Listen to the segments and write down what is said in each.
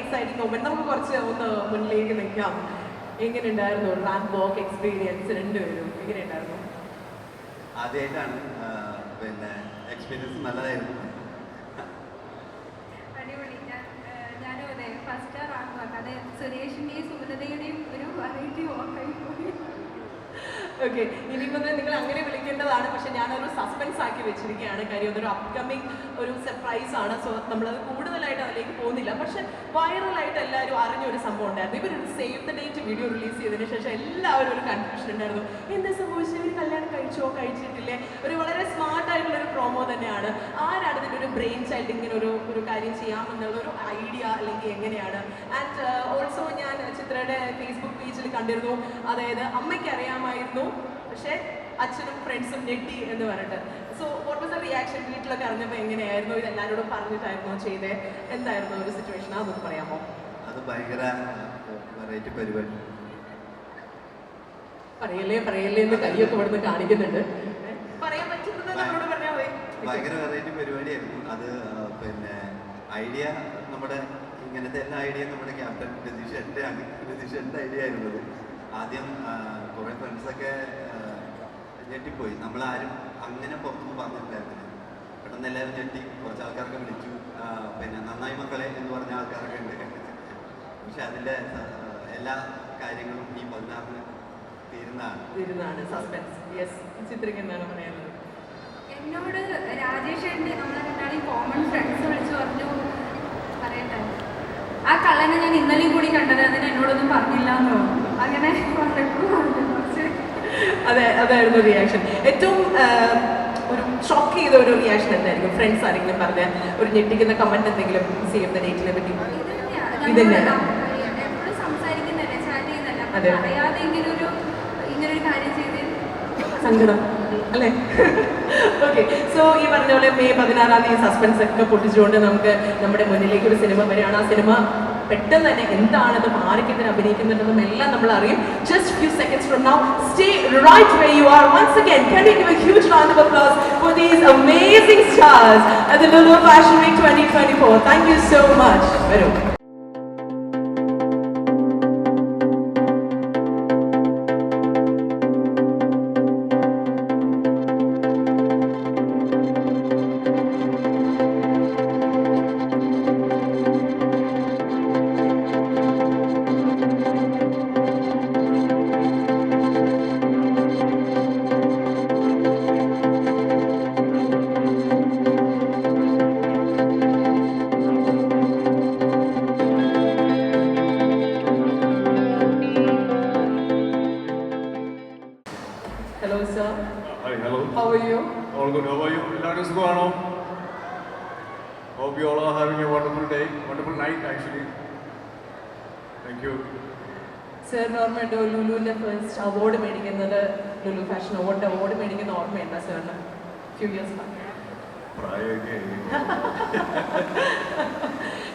Exciting moment. നമുക്ക് കുറച്ച് ഒന്ന് മുന്നിലേക്ക് നിൽക്കാം. എങ്ങനെയുണ്ടായിരുന്നു റാമ്പ് വാക്ക് എക്സ്പീരിയൻസ്? രണ്ടുപേരും എങ്ങനെയുണ്ടായിരുന്നു? ആദ്യമായിട്ടാണ്, പിന്നെ എക്സ്പീരിയൻസ് നല്ലതായിരുന്നു. അടിപൊളി. ഞാനും അതെ ഫസ്റ്റ് റാമ്പ് വാക്ക്, അത് സുരേഷിൻ്റെയും സുഗതയുടെയും ഒരു വെറൈറ്റി വാക്കായി പോയി. ഓക്കെ, ഇനിയിപ്പോൾ നിങ്ങൾ അങ്ങനെ വിളിക്കേണ്ടതാണ്. പക്ഷെ ഞാനൊരു സസ്പെൻസ് ആക്കി വെച്ചിരിക്കുകയാണ്. കാര്യം അതൊരു അപ്കമിങ് ഒരു സർപ്രൈസ് ആണ്. സോ നമ്മളത് കൂടുതലായിട്ട് അതിലേക്ക് പോകുന്നില്ല. പക്ഷെ വൈറലായിട്ട് എല്ലാവരും അറിഞ്ഞൊരു സംഭവം ഉണ്ടായിരുന്നു. ഇവരൊരു save the date video release ചെയ്തതിന് ശേഷം എല്ലാവരും ഒരു കൺഫ്യൂഷൻ ഉണ്ടായിരുന്നു. എന്താ സംഭവിച്ചത്? ഇവർ കല്യാണം കഴിച്ചോ കഴിച്ചിട്ടില്ലേ? ഒരു വളരെ സ്മാർട്ട് ആയിട്ടുള്ളൊരു പ്രോമോ തന്നെയാണ്. ആരാണ് ഇതിൻ്റെ ഒരു ബ്രെയിൻ ചൈൽഡ് ഇങ്ങനെ ഒരു കാര്യം ചെയ്യാമെന്നുള്ള ഒരു ഐഡിയ, അല്ലെങ്കിൽ എങ്ങനെയാണ്? ആൻഡ് ഓൾസോ ഞാൻ ചിത്രയുടെ ഫേസ്ബുക്ക് പേജിൽ കണ്ടിരുന്നു, അതായത് അമ്മയ്ക്ക് അറിയാമായിരുന്നു പക്ഷേ അച്ഛനും ഫ്രണ്ട്സും ഞെട്ടി എന്ന് പറഞ്ഞിട്ട്. So what was the reaction? വീട്ടിലൊക്കെ അറിഞ്ഞപ്പോൾ എങ്ങനെയായിരുന്നു? ഇത് എല്ലാവരോടും പറഞ്ഞിട്ടായിരുന്നോ ചെയ്തേ? എന്തായിരുന്നു ഒരു സിറ്റുവേഷൻ? അതൊന്ന് പറയാമോ? അത് ഭയങ്കര വെറൈറ്റി പരിപാടി. പറയല്ലേ എന്ന് കൈയൊക്കെ ഇവിടുന്ന് കാണിക്കുന്നുണ്ട്. പറയാൻ പറ്റുന്നത് നമ്മളോട് പറഞ്ഞാൽ മതി. ഭയങ്കര വെറൈറ്റി പരിപാടിയായിരുന്നു അത്. പിന്നെ ഐഡിയ നമ്മുടെ ഇങ്ങനത്തെ എല്ലാ ഐഡിയ നമ്മുടെ ക്യാപ്റ്റൻ രതീഷൻ്റെ ഐഡിയ ആയിരുന്നത്. ആദ്യം കുറേ ഫ്രണ്ട്സൊക്കെ ഞെട്ടിപ്പോയി. നമ്മളാരും അങ്ങനെ പുറത്തുനിന്ന് പറഞ്ഞിട്ടുണ്ടായിരുന്നില്ല. പെട്ടെന്ന് എല്ലാവരും ഞെട്ടി. കുറച്ച് ആൾക്കാരൊക്കെ വിളിച്ചു. പിന്നെ നന്നായി മക്കളെ എന്ന് പറഞ്ഞ ആൾക്കാരൊക്കെ ഉണ്ട്. പക്ഷെ അതിൻ്റെ എല്ലാ കാര്യങ്ങളും ഈ 16-ന് തീരുന്നതാണ്. സസ്പെൻസ്. യെസ്, ചിത്രയ്ക്ക് എന്താണ് പറയാനുള്ളത്? എന്നോട് രാജേഷ് ഏട്ടൻ്റെ നമ്മളെ രണ്ടാളെയും കോമൺ ഫ്രണ്ട്സ് വിളിച്ച് പറഞ്ഞു പറയട്ടെ, ആ കള്ളനെ ഞാൻ ഇന്നലെയും കൂടി കണ്ടത്, അതിന് എന്നോടൊന്നും പറഞ്ഞില്ല എന്ന് തോന്നുന്നു. അങ്ങനെ അതായിരുന്നു റിയാക്ഷൻ. ഏറ്റവും ഒരു ഷോക്ക് ചെയ്ത ഒരു റിയാക്ഷൻ എന്തായിരിക്കും? ഫ്രണ്ട്സ് ആരെങ്കിലും പറഞ്ഞ ഒരു ഞെട്ടിക്കുന്ന കമന്റ് എന്തെങ്കിലും സേവ് ദ ഡേറ്റിനെ പറ്റി? എപ്പോഴും സംസാരിക്കുന്നതല്ലേ, ചാറ്റ് ചെയ്യുന്നതല്ല, അറിയാതെ ഇങ്ങനൊരു കാര്യം ചെയ്ത് സങ്കടം അല്ലേ? ഓക്കെ, സോ ഈ പറഞ്ഞ പോലെ മെയ് 16-ാം തീയതി സസ്പെൻസ് ഒക്കെ പൊട്ടിച്ചുകൊണ്ട് നമുക്ക് നമ്മുടെ മുന്നിലേക്ക് ഒരു സിനിമ വരികയാണ്. ആ സിനിമ പെട്ടെന്ന് തന്നെ എന്താണെന്നും ആരൊക്കെ അഭിനയിക്കുന്നുണ്ടെന്നും എല്ലാം നമ്മൾ അറിയും. Just few seconds from now, stay right where you are. Once again, can we give a huge round of applause for these amazing stars at the Lulu Fashion Week 2024. Thank you so much. Veru. Hello sir. Hi, hello. How are you? All good. How are you? എല്ലാവരും സുഖമാണോ? Hope you all are having a wonderful day, wonderful night actually. Thank you. Sir, ഓർമ്മയുണ്ടോ ലുലുവിൻ്റെ first award മേടിക്കുന്നത്? Lulu fashion award മേടിക്കുന്ന ഓർമ്മയുണ്ടോ സാറിന്? Few years back.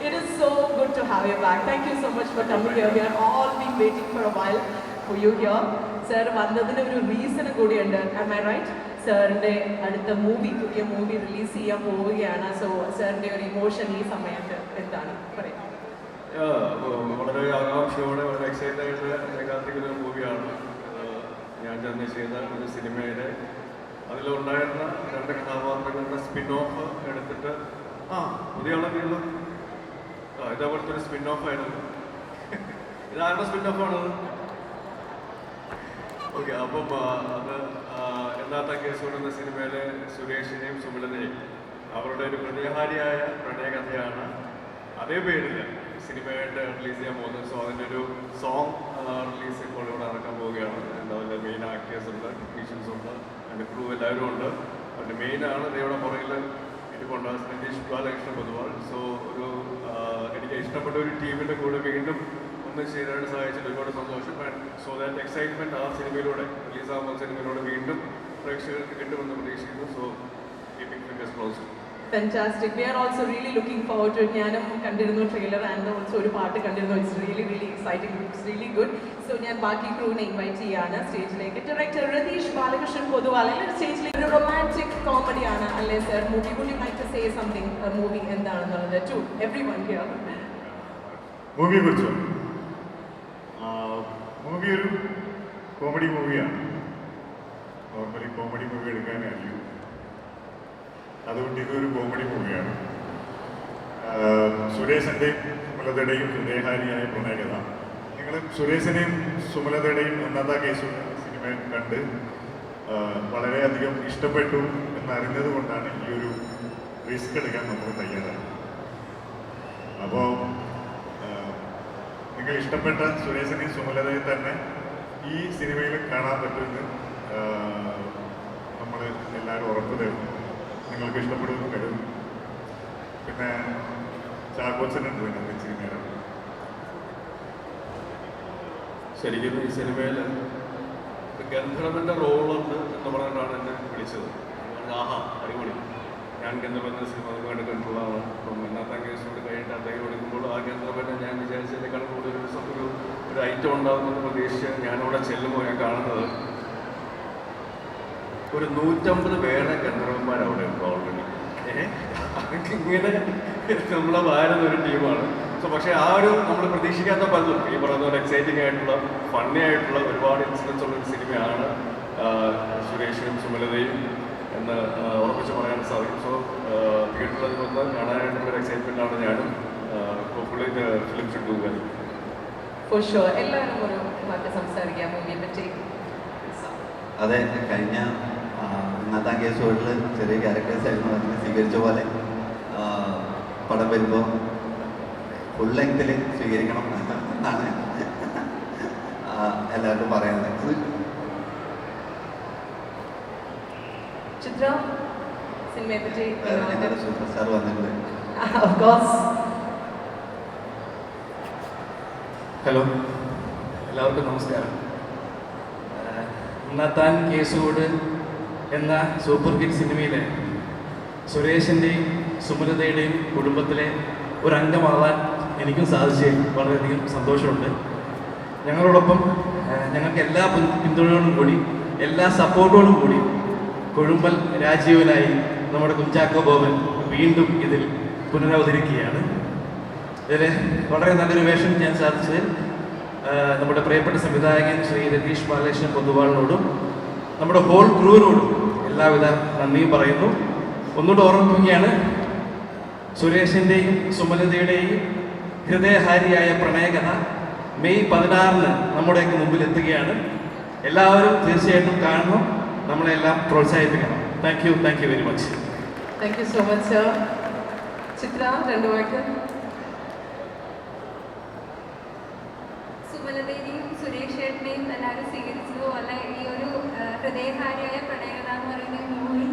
It is so good to have you back. Thank you so much for coming here. We are all been waiting for a while for you here. Sir, വന്നതിന് ഒരു reason കൂടിയുണ്ട്. Am I right? സാറിൻ്റെ അടുത്ത പുതിയ movie release ചെയ്യാൻ പോവുകയാണ്. So സാറിൻ്റെ ഒരു ഇമോഷൻ ഈ സമയത്ത് എന്താണ് പറയാം? വളരെ ആകാംക്ഷയോടെ വളരെ എക്സൈറ്റഡ് ആയിട്ട് കാത്തിക്കുന്ന ഒരു മൂവിയാണ് ഞാൻ തന്നെ ചെയ്ത ഒരു സിനിമയുടെ. അതിലുണ്ടായിരുന്ന 2 കഥാപാത്രങ്ങളുടെ സ്പിൻ ഓഫ് എടുത്തിട്ട് പുതിയ ആളൊക്കെയുള്ള ഇതേപോലത്തെ ഒരു സ്പിൻ ഓഫ് ആയിരുന്നു. ഇതാരുടെ സ്പിൻ ഓഫ് ആണത്? ഓക്കെ, അപ്പം അത് എന്നാത്ത കേസുകൊണ്ട് എന്ന സിനിമയിലെ സുരേഷിനെയും സുമിലനെയും അവരുടെ ഒരു ഹൃദയഹാരിയായ പ്രണയകഥയാണ്. അതേ പേരിൽ സിനിമയായിട്ട് റിലീസ് ചെയ്യാൻ പോകുന്നത്. സോ അതിൻ്റെ ഒരു സോങ് റിലീസ് ഇപ്പോൾ ഇവിടെ നടക്കാൻ പോവുകയാണ്. അതിൻ്റെ മെയിൻ ആക്ടേഴ്സ് ഉണ്ട്, ടെക്നീഷ്യൻസ് ഉണ്ട്, അതിൻ്റെ ക്രൂ എല്ലാവരും ഉണ്ട്. അതിൻ്റെ മെയിനാണ് ഇവിടെ പുറകിൽ ഇരിപ്പുണ്ട് നിതീഷ് ബാലകൃഷ്ണ പൊതുവാൾ. സോ എനിക്ക് ഇഷ്ടപ്പെട്ട ഒരു ടീമിൻ്റെ കൂടെ വീണ്ടും ഒന്ന് ചെയ്യാനായിട്ട് സഹായിച്ചത് ഒരുപാട് സന്തോഷം. സോ ദാറ്റ് എക്സൈറ്റ്മെൻറ്റ് ആ സിനിമയിലൂടെ റിലീസാകുന്ന സിനിമയിലൂടെ വീണ്ടും പ്രേക്ഷകർക്ക് കിട്ടുമെന്ന് പ്രതീക്ഷിക്കുന്നു. So keeping fingers closed. Fantastic. We are also really looking forward to it. ഞാനും കണ്ടിരുന്നു ട്രെയിലർ ആൻഡ് ഓൾസോ ഒരു പാട്ട് കണ്ടിരുന്നു. It's really exciting. It's really good. So ഞാൻ ബാക്കി ക്രൂവിനെ ഇൻവൈറ്റ് ചെയ്യാണ് സ്റ്റേജിലേക്ക്. ഡയറക്ടർ രതീഷ് ബാലകൃഷ്ണൻ പൊതുവാൾ സ്റ്റേജിലേക്ക്. ഒരു റൊമാൻറ്റിക് കോമഡിയാണ് അല്ലേ sir movie? Would you like to say something movie എന്താണെന്നുള്ളത് ടു എവ്രിവൺ ഹിയർ? മൂവിയെ കുറിച്ചോ? മൂവി ഒരു കോമഡി മൂവിയാണ്. നോർമലി കോമഡി മൂവി എടുക്കാനേ അറിയൂ, അതുകൊണ്ട് ഇതൊരു കോമഡി മൂവിയാണ്. സുരേഷിൻ്റെയും സുമലതയുടെയും ഹൃദയഹാരിയായ പ്രണയകഥ. നിങ്ങൾ സുരേഷിനെയും സുമലതയുടെയും അന്നത്തെ കേസ് സിനിമ കണ്ട് വളരെയധികം ഇഷ്ടപ്പെട്ടു എന്നറിഞ്ഞത് കൊണ്ടാണ് ഈ ഒരു റിസ്ക് എടുക്കാൻ നമ്മൾ തയ്യാറാണ്. അപ്പോൾ നിങ്ങൾ ഇഷ്ടപ്പെട്ട സുരേഷിനെയും സുമലതയും തന്നെ ഈ സിനിമയിൽ കാണാൻ പറ്റുമെന്ന് നമ്മൾ എല്ലാവരും ഉറപ്പ് തരുന്നു. നിങ്ങൾക്ക് ഇഷ്ടപ്പെടുമെന്ന് കരുതുന്നു. പിന്നെ ചാക്കോച്ചനുണ്ട് ഇതിനകത്ത് ഇച്ചിരി നേരം. ശരിക്കും ഈ സിനിമയിൽ ഗന്ധർവന്റെ റോളുണ്ട് എന്ന് പറഞ്ഞിട്ടാണ് എന്നെ വിളിച്ചത്. ആഹാ അടിപൊളി, ഞാൻ ഗന്ധർവന്റെ സിനിമ ഒരുപാട് കണ്ടുള്ളതാണ്. അപ്പം ഇന്നത്തെ കേസോട് കഴിഞ്ഞിട്ട് അദ്ദേഹം എടുക്കുമ്പോൾ ആ ഗന്ധർവനെ ഞാൻ വിചാരിച്ചതിനേക്കാൾ കൂടുതൽ ഒരു ഐറ്റം ഉണ്ടാകുമെന്ന് പ്രതീക്ഷിച്ച് ഞാനവിടെ ചെല്ലുമ്പോൾ ഞാൻ കാണുന്നത് ഒരു 150 പേരെ ഗന്ധർവന്മാർ അവിടെ ഉണ്ട് ഓൾറെഡി. ഇങ്ങനെ നമ്മളെ വാരുന്ന ഒരു ടീമാണ്. സോ പക്ഷേ ആ ഒരു നമ്മൾ പ്രതീക്ഷിക്കാത്ത പലതും ഈ പറയുന്ന പോലെ എക്സൈറ്റിംഗ് ആയിട്ടുള്ള ഫണ്ണി ആയിട്ടുള്ള ഒരുപാട് ഇൻസിഡൻസ് ഉള്ള ഒരു സിനിമയാണ് സുരേഷിനും സുമലതയും എന്ന് ഉറപ്പിച്ച് പറയാൻ സാധിക്കും. സോ തിയേറ്ററിൽ വന്ന് കാണാനായിട്ടുള്ള എക്സൈറ്റ്മെൻ്റ് ആണ് ഞാനും. Hopefully film should do well. For sure. എല്ലാവരും ഒരു വാക്ക് സംസാരിക്കാം മൂവിയെ പറ്റി. അതെ, കഴിഞ്ഞ ഇന്നത്തെ കേസുകളിൽ ചെറിയ ക്യാരക്ടേഴ്സ് ആയിരുന്നു അതിനെ സ്വീകരിച്ച പോലെ പടം വരുമ്പോൾ ഫുൾ ലെങ്ത്തിൽ സ്വീകരിക്കണം എന്നാണ് എല്ലാവരും പറയുന്നത്. ചിത്ര സിനിമയെ പറ്റി സൂപ്പർ സ്റ്റാർ വന്നിട്ടുണ്ട്. ഹലോ, എല്ലാവർക്കും നമസ്കാരം. ഉണ്ണാത്താൻ കേസുകൂട് എന്ന സൂപ്പർ ഹിറ്റ് സിനിമയിലെ സുരേഷിൻ്റെയും സുമലതയുടെയും കുടുംബത്തിലെ ഒരു അംഗമാവാൻ എനിക്കും സാധിച്ചതിൽ വളരെയധികം സന്തോഷമുണ്ട്. ഞങ്ങളോടൊപ്പം ഞങ്ങൾക്ക് എല്ലാ പിന്തുണയോടും കൂടി എല്ലാ സപ്പോർട്ടോടും കൂടി കൊഴുമ്പൽ രാജീവനായി നമ്മുടെ കുഞ്ചാക്കോ ബോബൻ വീണ്ടും ഇതിൽ പുനരവതരിക്കുകയാണ്. ഇതിൽ വളരെ നല്ലൊരു വേഷം ചെയ്യാൻ സാധിച്ചതിൽ നമ്മുടെ പ്രിയപ്പെട്ട സംവിധായകൻ ശ്രീ രതീഷ് ബാലകൃഷ്ണൻ പൊതുവാളിനോടും നമ്മുടെ ഹോൾ ക്രൂവിനോടും എല്ലാവിധ നന്ദിയും പറയുന്നു. ഒന്നുകൂടെ ഓർമ്മിപ്പിക്കുകയാണ്, സുരേഷിൻ്റെയും സുമലതയുടെയും ഹൃദയഹാരിയായ പ്രണയകഥ മെയ് 16 നമ്മുടെയൊക്കെ മുമ്പിൽ എത്തുകയാണ്. എല്ലാവരും തീർച്ചയായിട്ടും കാണണം, നമ്മളെല്ലാം പ്രോത്സാഹിപ്പിക്കണം. Thank you very much. Thank you so much sir. Chitra, രണ്ടു വാക്ക്. സുമലതയുടെയും സുരേഷ് ചേട്ടനെയും എല്ലാവരും സ്വീകരിച്ചതുപോലെ ഈ ഒരു ഹൃദയഹാരിയായ പ്രണയകഥ എന്ന് പറയുന്ന മൂവി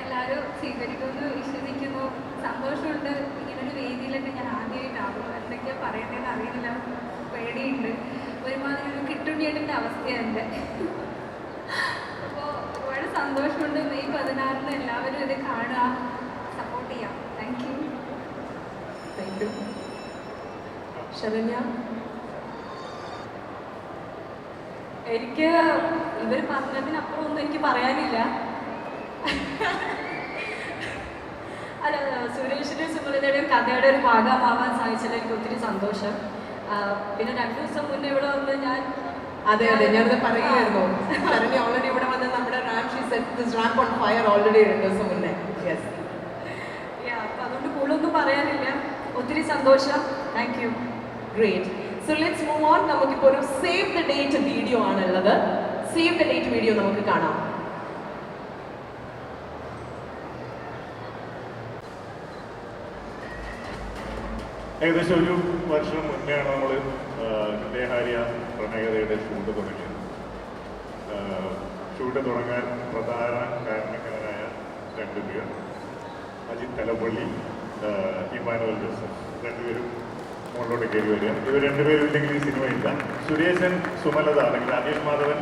എല്ലാവരും സ്വീകരിക്കുമെന്ന് വിശ്വസിക്കുന്നു. സന്തോഷമുണ്ട്. ഇങ്ങനൊരു വേദിയിലൊക്കെ ഞാൻ ആദ്യമായിട്ടാകും. എന്തൊക്കെയാ പറയേണ്ടതെന്ന് അറിയില്ല, പേടിയുണ്ട്. ഒരുമാതിരി ഒരു കിട്ടുണ്ണിയേട്ടൻ്റെ അവസ്ഥയുണ്ട്. അപ്പോൾ ഒരുപാട് സന്തോഷമുണ്ട്. മെയ് 16 എല്ലാവരും ഇത് കാണുക, സപ്പോർട്ട് ചെയ്യാം. Thank you. Thank you. Saranya, എനിക്ക് ഇവർ പറഞ്ഞതിനപ്പുറം ഒന്നും എനിക്ക് പറയാനില്ല. അല്ല, സുരേഷിൻ്റെയും സുമലതയുടെയും കഥയുടെ ഒരു ഭാഗമാവാൻ സാധിച്ചതിൽ എനിക്ക് ഒത്തിരി സന്തോഷം. പിന്നെ 2 ദിവസം മുന്നേ ഇവിടെ വന്ന് ഞാൻ അതെ ഞാനത് പറയുമായിരുന്നു. ശരണ്യ ഓൾറെഡി ഇവിടെ വന്ന് നമ്മുടെ റാമ്പ് ഓൺ ഫയർ ഓൾറെഡി 2 ദിവസം മുന്നേ. യെസ്, അപ്പം അതുകൊണ്ട് കൂടുതലൊന്നും പറയാനില്ല. ഒത്തിരി സന്തോഷം. Thank you. Great. So let's move on. നമുക്കിപ്പോൾ ഒരു സേവ് ദ ഡേറ്റ് വീഡിയോ ആണുള്ളത്. സേവ് ദ ഡേറ്റ് വീഡിയോ നമുക്ക് കാണാം. ഏകദേശം 1 വർഷം മുന്നെയാണ് നമ്മൾ ഹൃദയഹാരിയ പ്രണയകഥയുടെ ഷൂട്ട് തുടങ്ങിയത്. ഷൂട്ട് തുടങ്ങാൻ പ്രധാന കാരണക്കാരായ 2 പേർ, അജിത് തലപ്പള്ളി, ഇമാനുവൽ ജോസഫ്, 2 പേരും മുകളിലോട്ട് കയറി വരികയാണ്. ഇവർ 2 പേരും ഇല്ലെങ്കിൽ ഈ സിനിമ ഇല്ല. സുരേശൻ, സുമലത അല്ലെങ്കിൽ രാജേഷ് മാധവൻ,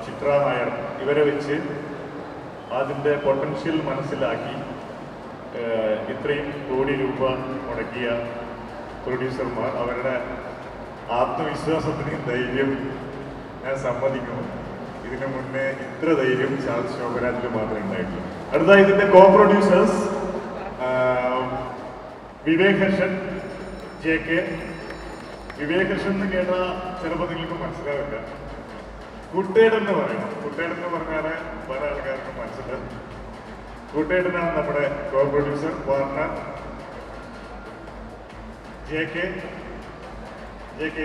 ചിത്ര നായർ, ഇവരെ വെച്ച് അതിൻ്റെ പൊട്ടൻഷ്യൽ മനസ്സിലാക്കി ഇത്രയും കോടി രൂപ മുടക്കിയ പ്രൊഡ്യൂസർമാർ അവരുടെ ആത്മവിശ്വാസത്തിന് ധൈര്യം ഞാൻ സമ്മതിക്കുന്നു. ഇതിനു മുന്നേ ഇത്ര ധൈര്യം ചാൾസ് ശോഭരാജിൽ മാത്രമേ ഉണ്ടായിട്ടുള്ളൂ. അടുത്ത ഇതിൻ്റെ കോ പ്രൊഡ്യൂസേഴ്സ് വിവേക് ഹർഷൻ, JK, വിവേകകൃഷ്ണൻ എന്ന് കേട്ടാൽ ചിലപ്പോൾ നിങ്ങൾക്ക് മനസ്സിലാവില്ല. കുട്ടേടൻ എന്ന് പറയണം. കുട്ടേടൻ എന്ന് പറഞ്ഞാൽ പല ആൾക്കാർക്കും മനസ്സിലാവും. കുട്ടേടനാണ് നമ്മുടെ co producer, partner. JK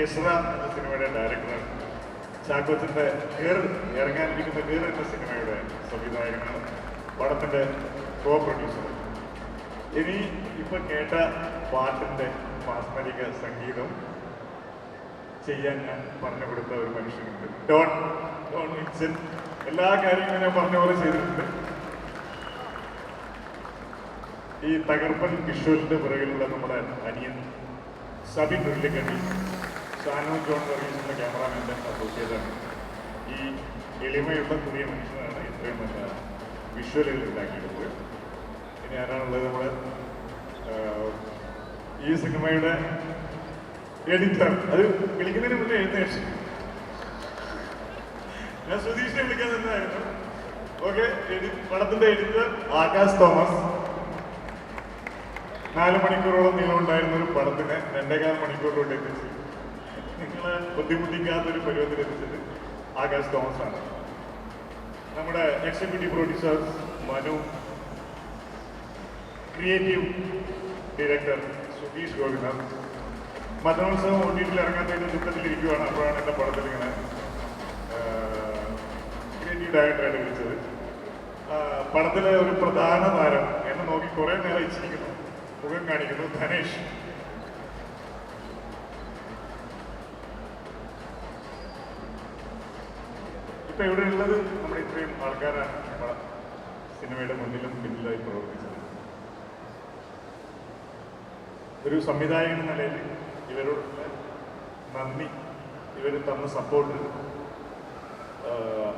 Isra എന്ന സിനിമയുടെ ഡയറക്ടറാണ്. ചാക്കോച്ചൻ്റെ ഇറങ്ങാനിരിക്കുന്ന ഗേർ എന്ന സിനിമയുടെ സംവിധായകനാണ്. പടത്തിൻ്റെ കോ പ്രൊഡ്യൂസർ. ഇനി ഇപ്പൊ കേട്ട പാട്ടിന്റെ മാസ്മരിക സംഗീതം ചെയ്യാൻ ഞാൻ പറഞ്ഞു കൊടുത്ത ഒരു മനുഷ്യനുണ്ട്, ഡോൺ വിൻസെന്റ്. എല്ലാ കാര്യങ്ങളും ഞാൻ പറഞ്ഞ പോലെ ചെയ്തിട്ടുണ്ട്. ഈ തകർപ്പൻ വിഷ്വലിന്റെ പുറകിലുള്ള നമ്മുടെ അനിയൻ സബിൻ ഉരുളിക്കണ്ടി, ഷാനോ ജോൺ വർഗീസിന്റെ ക്യാമറാമാൻ്റെ അസോസിയേറ്റാണ്. ഈ എളിമയുള്ള പുതിയ മനുഷ്യനാണ് ഇത്രയും നല്ല വിഷ്വലുകൾ ഉണ്ടാക്കിയെടുത്തത്. ഇനി ആരാണുള്ളത്? നമ്മുടെ ഈ സിനിമയുടെ എഡിറ്റർ. അത് വിളിക്കുന്നതിന് മുന്നേ എഴുന്നേറ്റ് ഞാൻ സുധീഷിനെ വിളിക്കാൻ തന്നെയായിരുന്നു. ഓക്കെ, പടത്തിന്റെ എഡിറ്റർ ആകാശ് തോമസ്. 4 മണിക്കൂറോളം നീളമുണ്ടായിരുന്ന ഒരു പടത്തിനെ 2.25 മണിക്കൂറിലോട്ട് എത്തിച്ച് നിങ്ങളെ ബുദ്ധിമുട്ടിക്കാത്തൊരു പരുവത്തിൽ എത്തിച്ചത് ആകാശ് തോമസ് ആണ്. നമ്മുടെ executive producers Manu, creative director Sudheesh Gopinath. മതോത്സവം OTT ഇറങ്ങാത്തതിന്റെ ദുഃഖത്തിലിരിക്കുകയാണ്. അപ്പോഴാണ് എൻ്റെ പടത്തിൽ ഇങ്ങനെ ക്രിയേറ്റീവ് ഡയറക്ടറായിട്ട് വിളിച്ചത്. പടത്തിലെ ഒരു പ്രധാന താരം എന്നെ നോക്കി കുറെ നേരം ഇച്ചിരിക്കുന്നു, മുഖം കാണിക്കുന്നു, ധനേഷ്. ഇപ്പൊ ഇവിടെ ഉള്ളത് നമ്മുടെ ഇത്രയും ആൾക്കാരാണ് നമ്മുടെ സിനിമയുടെ മുന്നിലും പിന്നിലായി പ്രവർത്തിച്ചത്. ഒരു സംവിധായകൻ എന്ന നിലയിൽ ഇവരോടുള്ള നന്ദി, ഇവർ തന്ന സപ്പോർട്ട്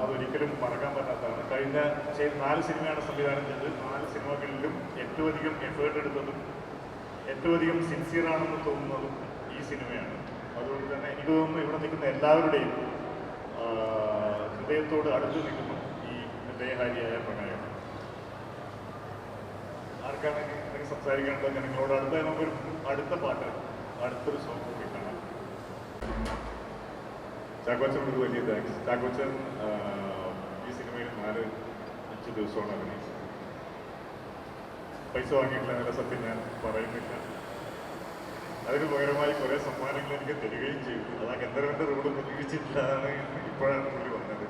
അതൊരിക്കലും മറക്കാൻ പറ്റാത്തതാണ്. കഴിഞ്ഞ 4 സിനിമയാണ് സംവിധാനം ചെയ്തത്. 4 സിനിമകളിലും ഏറ്റവും അധികം എഫേർട്ട് എടുത്തതും ഏറ്റവും അധികം സിൻസിയറാണെന്ന് തോന്നുന്നതും ഈ സിനിമയാണ്. അതുകൊണ്ട് തന്നെ എനിക്ക് തോന്നുന്നു ഇവിടെ നിൽക്കുന്ന എല്ലാവരുടെയും ഹൃദയത്തോട് അടുത്ത് നിൽക്കുന്നു ഈ ഹൃദയഹാരിയായ പ്രണയം. ആർക്കാണ് എന്തെങ്കിലും സംസാരിക്കാനുള്ളത് ജനങ്ങളോട്? നമുക്കൊരു അടുത്ത പാട്ട്, അടുത്തൊരു സോങ് കൂടി കാണാം. ചാക്കോച്ചനോട് വലിയ താങ്ക്സ്. ചാക്കോച്ചൻ ഈ സിനിമയിൽ 4-5 ദിവസമാണ് അഭിനയിച്ചത്. പൈസ വാങ്ങിയിട്ടില്ല എന്നുള്ള സത്യം ഞാൻ പറയുന്നില്ല. അതിന് പകരമായി കുറേ സമ്മാനങ്ങൾ എനിക്ക് തരികയും ചെയ്തു. അതാ ഗന്ധർവന്റെ റോഡ് പ്രതീക്ഷിച്ചിട്ടില്ലാണ് ഇപ്പോഴാണ് പുള്ളി വന്നത്.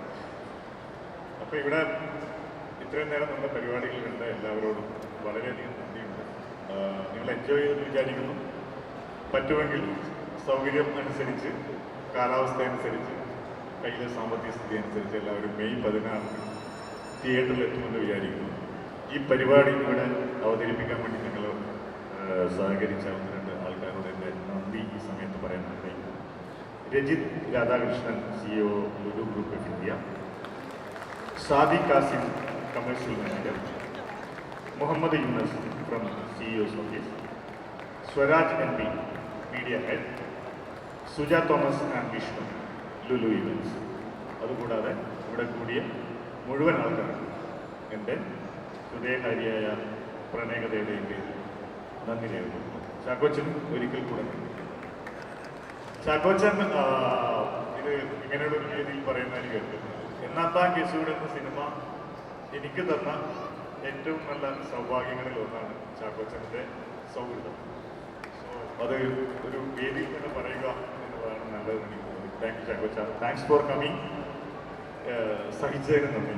അപ്പൊ ഇവിടെ ഇത്രയും നേരം നമ്മുടെ പരിപാടികൾ കണ്ട എല്ലാവരോടും വളരെയധികം നന്ദിയുണ്ട്. നിങ്ങൾ എൻജോയ് ചെയ്തെന്ന് വിചാരിക്കുന്നു. പറ്റുമെങ്കിൽ സൗകര്യം അനുസരിച്ച്, കാലാവസ്ഥ അനുസരിച്ച്, കയ്യിലെ സാമ്പത്തിക സ്ഥിതി അനുസരിച്ച് എല്ലാവരും മെയ് 16 തിയേറ്ററിൽ എത്തുമെന്ന് വിചാരിക്കുന്നു. ഈ പരിപാടി ഇവിടെ അവതരിപ്പിക്കാൻ വേണ്ടി ഞങ്ങൾ സഹകരിച്ച 1-2 ആൾക്കാരോട് എൻ്റെ നന്ദി ഈ സമയത്ത് പറയാൻ ആഗ്രഹിക്കുന്നു. Rajith Radhakrishnan, CEO Lulu group of India, Sadi Kasim, commercial manager, Muhammad Yunus from CEO's office, Swaraj MP, media head, Suja Thomas and Vishnu, Lulu events. അതുകൂടാതെ ഇവിടെ കൂടിയ മുഴുവൻ ആൾക്കാർക്കും എൻ്റെ ഹൃദയകാരിയായ പ്രണയകഥയുടെയും പേരിൽ നന്ദി രേഖപ്പെടുത്തുന്നു. ചാക്കോച്ചനും ഒരിക്കൽ കൂടെ നന്ദി. ചാക്കോച്ചൻ ഇത് ഇങ്ങനെയുള്ള ഒരു രീതിയിൽ പറയുന്നതിന് കേൾക്കുന്നത്, എന്നാത്താ കേസുകൂടെ എന്ന സിനിമ എനിക്ക് തന്ന ഏറ്റവും നല്ല സൗഭാഗ്യങ്ങളിൽ ഒന്നാണ് ചാക്കോച്ചൻ്റെ സൗഹൃദം. സോ അത് ഒരു വേദിയിൽ തന്നെ പറയുക എന്നുള്ളതാണ് നല്ലതെന്ന് എനിക്ക് തോന്നി. താങ്ക് യു ചാക്കോച്ച. Thanks for coming. സഹിച്ചതിന് നന്ദി.